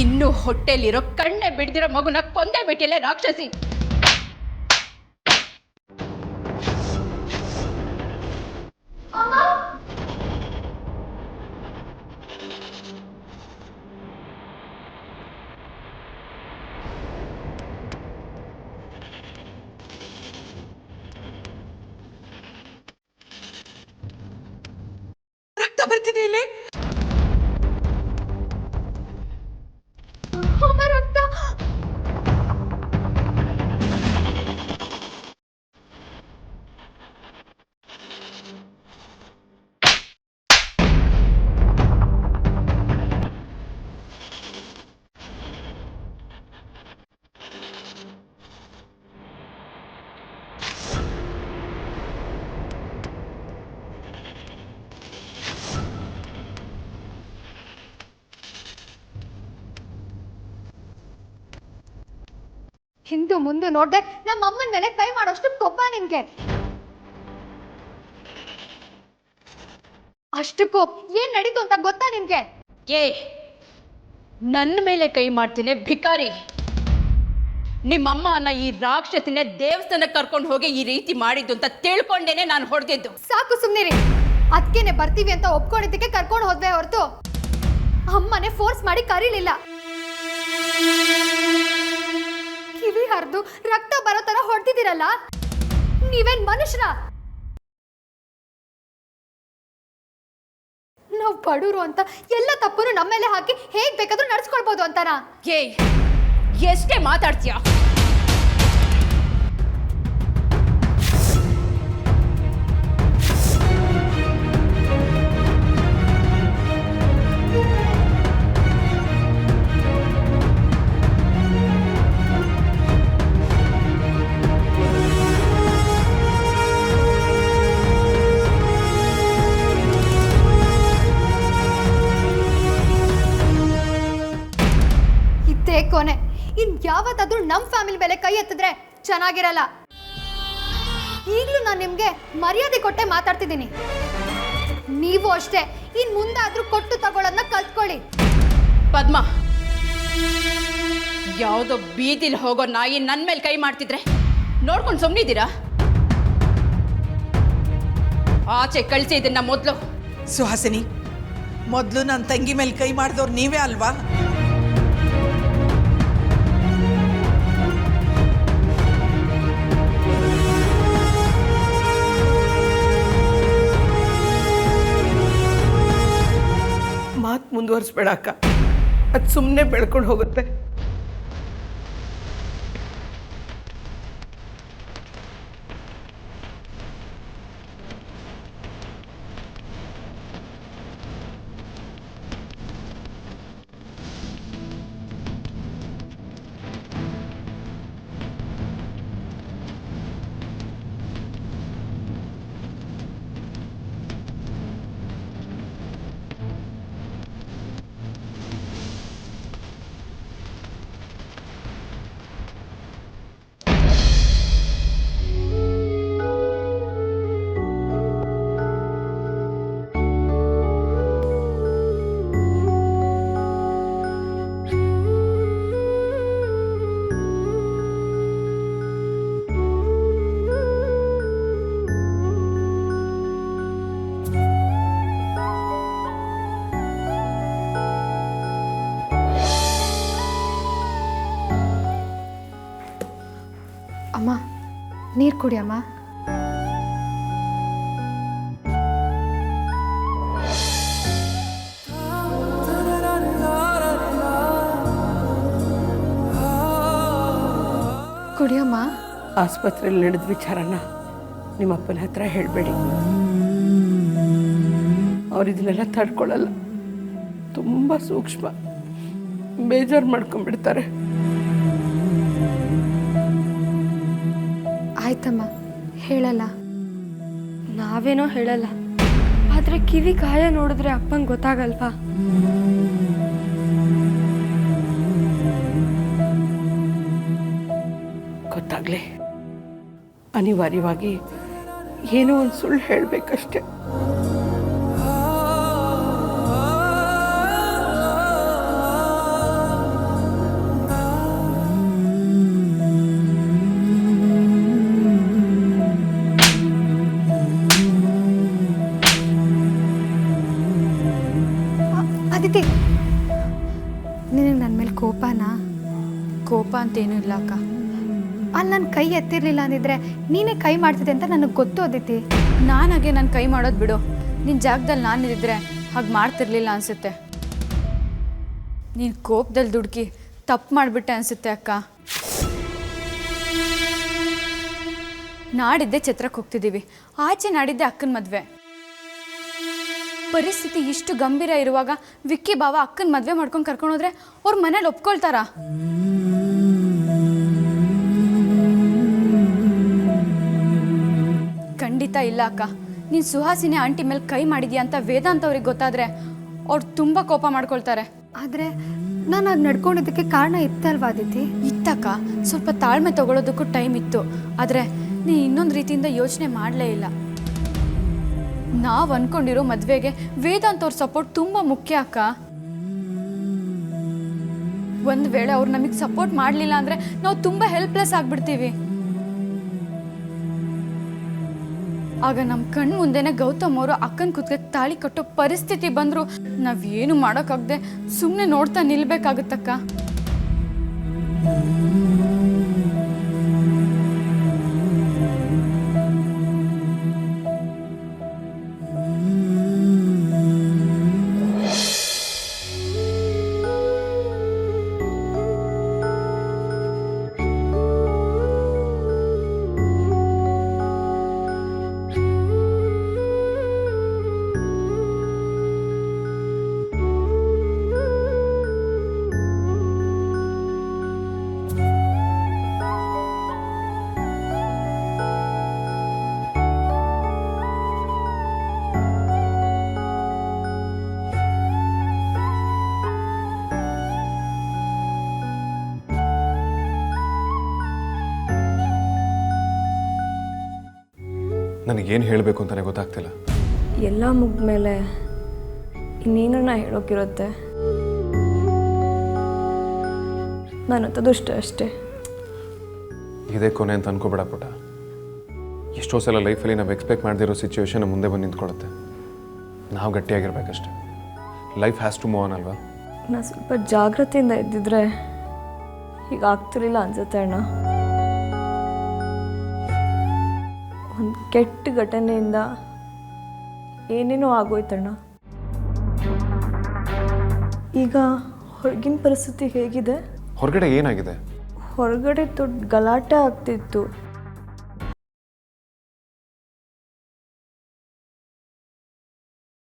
ಇನ್ನು ಹೊಟ್ಟೆಲಿರೋ ಕಣ್ಣೆ ಬಿಡ್ದಿರೋ ಮಗುನ ಕೊಂದೇ ಬಿಟ್ಟಿಲ್ಲ ರಾಕ್ಷಸಿ. ರಕ್ತ ಬರ್ತಿದೆ ಇಲ್ಲಿ. ರಕ್ತ. ಹಿಂದು ಮುಂದೆ ನೋಡ್ದೆ ನಮ್ಮ ಅಮ್ಮನ ಮೇಲೆ ಕೈ ಮಾಡೋಷ್ಟು ಕೊಬ್ಬ ನಿನ್ಗೆ. ಅಷ್ಟಕ್ಕೂ ಏನ್ ನಡೀತು ಅಂತ ಗೊತ್ತಾ ನಿನ್ಗೆ? ನನ್ನ ಮೇಲೆ ಕೈ ಮಾಡ್ತೀನಿ ಭಿಕಾರಿ. ನಿಮ್ಮಮ್ಮ ಅನ್ನ ಈ ರಾಕ್ಷಸಿನ ದೇವಸ್ಥಾನಕ್ಕೆ ಕರ್ಕೊಂಡು ಹೋಗಿ ಈ ರೀತಿ ಮಾಡಿದ್ದು ಅಂತ ತಿಳ್ಕೊಂಡೇನೆ ನಾನು ಹೊಡೆದಿದ್ದು. ಸಾಕು ಸುಮ್ನಿರಿ. ಅದಕ್ಕೇನೆ ಬರ್ತೀವಿ ಅಂತ ಒಪ್ಕೊಂಡಿದ್ದಕ್ಕೆ ಕರ್ಕೊಂಡು ಹೋದ್ವೆ ಹೊರತು ಅಮ್ಮನೆ ಫೋರ್ಸ್ ಮಾಡಿ ಕರೀಲಿಲ್ಲ. ಕಿವಿ ಹರಿದು ರಕ್ತ ಬರೋ ತರ ಹೊಡ್ತಿದ್ದೀರಲ್ಲ, ನೀವೇನ್ ಮನುಷ್ಯರ? ನಾವು ಬಡೂರು ಅಂತ ಎಲ್ಲ ತಪ್ಪನ್ನು ನಮ್ಮ ಮೇಲೆ ಹಾಕಿ ಹೇಗ್ ಬೇಕಾದ್ರೂ ನಡ್ಸ್ಕೊಳ್ಬೋದು ಅಂತಾನ? ಎಷ್ಟೇ ಮಾತಾಡ್ತೀಯ? ಕೊನೆ ಇನ್ ಯಾವತ್ತಾದ್ರೂ ನಮ್ ಫ್ಯಾಮಿಲಿ ಮೇಲೆ ಕೈ ಎತ್ತಿದ್ರೆ ಚೆನ್ನಾಗಿರಲ್ಲ. ಈಗ್ಲೂ ನಾನು ನಿಮ್ಗೆ ಮರ್ಯಾದೆ ಕೊಟ್ಟೆ ಮಾತಾಡ್ತಿದ್ದೀನಿ. ನೀವು ಅಷ್ಟೇ, ಇನ್ ಮುಂದಾದ್ರೂ ಕೊಟ್ಟು ತಗೊಳ್ಳೋದನ್ನ ಕಲ್ತ್ಕೊಳ್ಳಿ. ಪದ್ಮ, ಯಾವುದೋ ಬೀದಿಲ್ ಹೋಗೋ ನಾಯಿ ನನ್ನ ಮೇಲೆ ಕೈ ಮಾಡ್ತಿದ್ರೆ ನೋಡ್ಕೊಂಡು ಸುಮ್ಮನಿದ್ದೀರಾ? ಆಚೆ ಕಳಿಸಿ ಇದನ್ನ ಮೊದಲು. ಸುಹಾಸಿನಿ, ಮೊದಲು ನನ್ನ ತಂಗಿ ಮೇಲೆ ಕೈ ಮಾಡಿದವ್ರು ನೀವೇ ಅಲ್ವಾ? ಮಾತು ಮುಂದುವರಿಸ್ಬೇಡ ಅಕ್ಕ, ಅದು ಸುಮ್ಮನೆ ಬೆಳ್ಕೊಂಡು ಹೋಗುತ್ತೆ. ಅಮ್ಮ, ನೀರು ಕುಡಿ ಅಮ್ಮ. ಕುಡಿಯಮ್ಮ. ಆಸ್ಪತ್ರೆಯಲ್ಲಿ ನಡೆದ ವಿಚಾರನ ನಿಮ್ಮಪ್ಪನ ಹತ್ರ ಹೇಳಬೇಡಿ. ಅವ್ರು ಇದನ್ನೆಲ್ಲ ತಡ್ಕೊಳ್ಳಲ್ಲ, ತುಂಬ ಸೂಕ್ಷ್ಮ, ಬೇಜಾರು ಮಾಡ್ಕೊಂಡ್ಬಿಡ್ತಾರೆ. ಆಯ್ತಮ್ಮ, ಹೇಳಲ್ಲ. ನಾವೇನೋ ಹೇಳಲ್ಲ, ಆದರೆ ಕಿವಿ ಗಾಯ ನೋಡಿದ್ರೆ ಅಪ್ಪಂಗೆ ಗೊತ್ತಾಗಲ್ವಾ? ಗೊತ್ತಾಗ್ಲಿ, ಅನಿವಾರ್ಯವಾಗಿ ಏನೋ ಒಂದು ಸುಳ್ಳು ಹೇಳಬೇಕಷ್ಟೆ. ನಿನಗೆ ನನ್ನ ಮೇಲೆ ಕೋಪನಾ? ಕೋಪ ಅಂತೇನೂ ಇಲ್ಲ ಅಕ್ಕ. ಅಲ್ಲಿ ನಾನು ಕೈ ಎತ್ತಿರಲಿಲ್ಲ ಅಂದಿದ್ರೆ ನೀನೇ ಕೈ ಮಾಡ್ತಿದ್ದೆ ಅಂತ ನನಗೆ ಗೊತ್ತೋದಿತಿ. ನಾನಾಗೆ ನನ್ನ ಕೈ ಮಾಡೋದು ಬಿಡು. ನಿನ್ನ ಜಾಗದಲ್ಲಿ ನಾನಿದ್ದರೆ ಹಾಗೆ ಮಾಡ್ತಿರ್ಲಿಲ್ಲ ಅನಿಸುತ್ತೆ. ನೀನು ಕೋಪದಲ್ಲಿ ದುಡುಕಿ ತಪ್ಪು ಮಾಡಿಬಿಟ್ಟೆ ಅನಿಸುತ್ತೆ ಅಕ್ಕ. ನಾಡಿದ್ದೆ ಛತ್ರಕ್ಕೆ ಹೋಗ್ತಿದ್ದೀವಿ, ಆಚೆ ನಾಡಿದ್ದೆ ಅಕ್ಕನ ಮದುವೆ. ಪರಿಸ್ಥಿತಿ ಇಷ್ಟು ಗಂಭೀರ ಇರುವಾಗ ವಿಕ್ಕಿ ಬಾವ ಅಕ್ಕನ ಮದುವೆ ಮಾಡ್ಕೊಂಡು ಕರ್ಕೊಂಡೋದ್ರೆ ಅವ್ರ ಮನೇಲಿ ಒಪ್ಕೊಳ್ತಾರ? ಖಂಡಿತ ಇಲ್ಲ ಅಕ್ಕ. ನೀನು ಸುಹಾಸಿನಿ ಆಂಟಿ ಮೇಲೆ ಕೈ ಮಾಡಿದ್ಯಾ ಅಂತ ವೇದಾಂತ್ ಅವ್ರಿಗೆ ಗೊತ್ತಾದರೆ ಅವ್ರು ತುಂಬ ಕೋಪ ಮಾಡ್ಕೊಳ್ತಾರೆ. ಆದರೆ ನಾನು ಅದು ನಡ್ಕೊಂಡಿದ್ದಕ್ಕೆ ಕಾರಣ ಇತ್ತಲ್ವಾ ಅದಿತಿ? ಇತ್ತಕ್ಕ, ಸ್ವಲ್ಪ ತಾಳ್ಮೆ ತಗೊಳ್ಳೋದಕ್ಕೂ ಟೈಮ್ ಇತ್ತು. ಆದರೆ ನೀನು ಇನ್ನೊಂದು ರೀತಿಯಿಂದ ಯೋಚನೆ ಮಾಡಲೇ ಇಲ್ಲ. ನಾವು ಅಂದ್ಕೊಂಡಿರೋ ಮದುವೆಗೆ ವೇದಾಂತ್ ಅವ್ರ ಸಪೋರ್ಟ್ ತುಂಬ ಮುಖ್ಯ ಅಕ್ಕ. ಒಂದು ವೇಳೆ ಅವ್ರು ನಮಗೆ ಸಪೋರ್ಟ್ ಮಾಡಲಿಲ್ಲ ಅಂದರೆ ನಾವು ತುಂಬ ಹೆಲ್ಪ್ಲೆಸ್ ಆಗಿಬಿಡ್ತೀವಿ. ಆಗ ನಮ್ಮ ಕಣ್ಣು ಮುಂದೆನೇ ಗೌತಮ್ ಅವರು ಅಕ್ಕನ ಕುತ್ತಿಗೆ ತಾಳಿ ಕಟ್ಟೋ ಪರಿಸ್ಥಿತಿ ಬಂದರೂ ನಾವೇನು ಮಾಡೋಕ್ಕಾಗದೆ ಸುಮ್ಮನೆ ನೋಡ್ತಾ ನಿಲ್ಬೇಕಾಗುತ್ತಕ್ಕ. ನನಗೇನು ಹೇಳಬೇಕು ಅಂತಲೇ ಗೊತ್ತಾಗ್ತಿಲ್ಲ. ಎಲ್ಲ ಮುಗ್ಮೇಲೆ ಇನ್ನೇನನ್ನ ಹೇಳೋಕ್ಕಿರುತ್ತೆ. ನಾನು ಅಂತದಷ್ಟು ಅಷ್ಟೇ. ಇದೇ ಕೊನೆ ಅಂತ ಅನ್ಕೋಬೇಡ ಪುಟ. ಎಷ್ಟೋ ಸಲ ಲೈಫಲ್ಲಿ ನಾವು ಎಕ್ಸ್ಪೆಕ್ಟ್ ಮಾಡದಿರೋ ಸಿಚುವೇಶನ್ ಮುಂದೆ ಬಂದು ನಿಂತ್ಕೊಳ್ಳುತ್ತೆ. ನಾವು ಗಟ್ಟಿಯಾಗಿರ್ಬೇಕಷ್ಟೆ. Life has to move on ಅಲ್ವಾ? ನಾನು ಸ್ವಲ್ಪ ಜಾಗ್ರತೆಯಿಂದ ಇದ್ದಿದ್ರೆ ಈಗ ಆಗ್ತಿರ್ಲಿಲ್ಲ ಅನ್ಸುತ್ತೆ ಅಣ್ಣ. ಒಂದು ಕೆಟ್ಟ ಘಟನೆಯಿಂದ ಏನೇನೋ ಆಗೋಯ್ತಣ್ಣ. ಈಗ ಹೊರಗಿನ ಪರಿಸ್ಥಿತಿ ಹೇಗಿದೆ? ಹೊರಗಡೆ ಏನಾಗಿದೆ? ಹೊರಗಡೆ ದೊಡ್ಡ ಗಲಾಟೆ ಆಗ್ತಿತ್ತು.